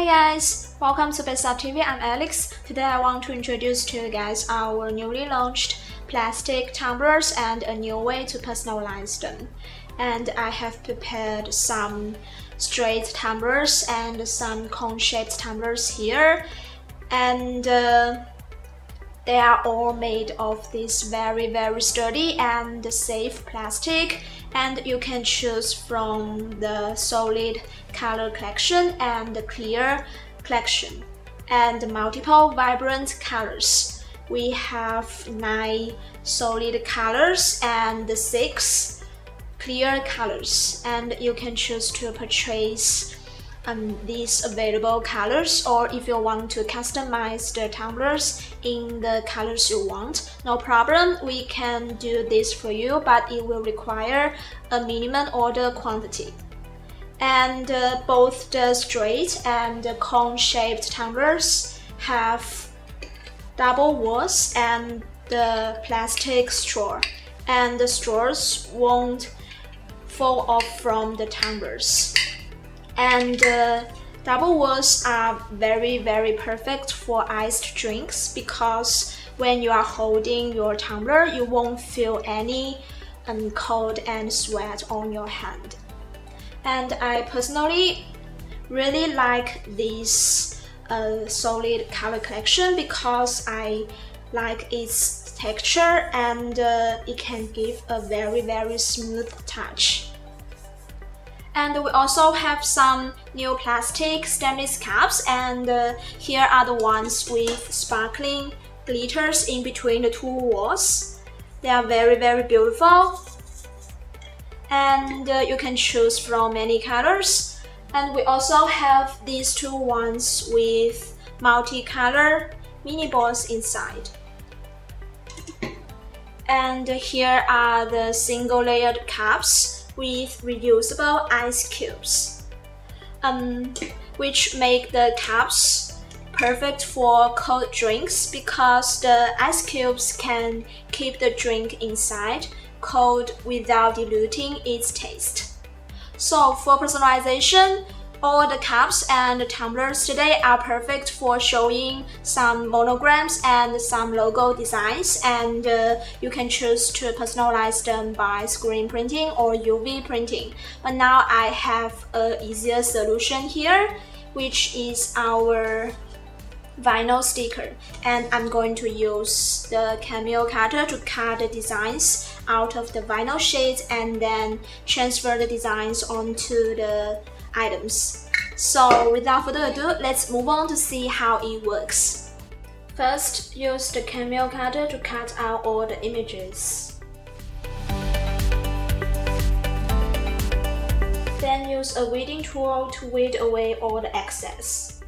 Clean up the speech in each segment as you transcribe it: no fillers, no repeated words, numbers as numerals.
Hi guys, welcome to Best Up TV. I'm Alex. Today I want to introduce to you guys our newly launched plastic tumblers and a new way to personalize them. And I have prepared some straight tumblers and some cone-shaped tumblers here. And they are all made of this very sturdy and safe plastic, and you can choose from the solid color collection and the clear collection and multiple vibrant colors. We have 9 solid colors and 6 clear colors, and you can choose to purchase these available colors, or if you want to customize the tumblers in the colors you want, no problem, we can do this for you, but it will require a minimum order quantity. And both the straight and the cone-shaped tumblers have double walls and the plastic straw, and the straws won't fall off from the tumblers. And double walls are very perfect for iced drinks, because when you are holding your tumbler, you won't feel any cold and sweat on your hand. And I personally really like this solid color collection because I like its texture, and it can give a very smooth touch. And we also have some new plastic stemless cups, and here are the ones with sparkling glitters in between the 2 walls. They are very beautiful, and you can choose from many colors. And we also have these 2 ones with multicolor mini balls inside. And here are the single layered cups with reusable ice cubes, which make the cups perfect for cold drinks, because the ice cubes can keep the drink inside cold without diluting its taste. So for personalization, all the cups and tumblers today are perfect for showing some monograms and some logo designs, and you can choose to personalize them by screen printing or UV printing. But now I have an easier solution here, which is our vinyl sticker, and I'm going to use the Cameo cutter to cut the designs out of the vinyl sheets and then transfer the designs onto the items. So without further ado, let's move on to see how it works. First, use the Cameo cutter to cut out all the images. Then use a weeding tool to weed away all the excess.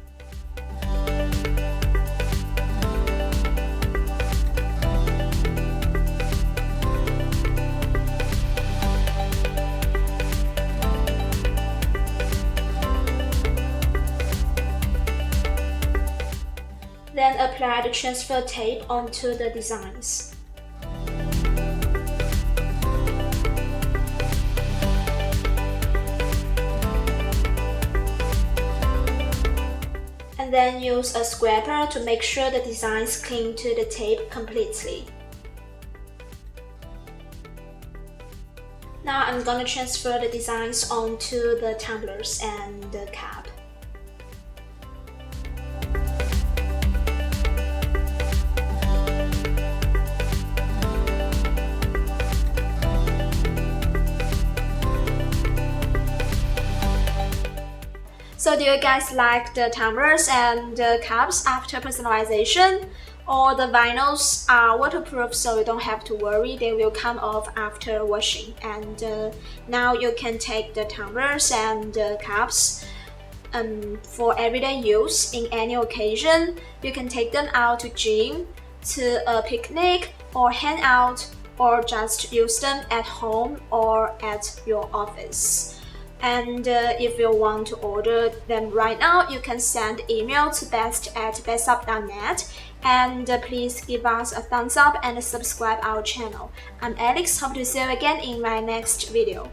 Then apply the transfer tape onto the designs. And then use a scraper to make sure the designs cling to the tape completely. Now I'm going to transfer the designs onto the tumblers and the cup. So do you guys like the tumblers and the cups after personalization? All the vinyls are waterproof, so you don't have to worry, they will come off after washing. And now you can take the tumblers and the cups for everyday use in any occasion. You can take them out to gym, to a picnic, or hang out, or just use them at home or at your office. And if you want to order them right now, you can send email to best@bestup.net, and please give us a thumbs up and subscribe our channel. I'm Alex, hope to see you again in my next video.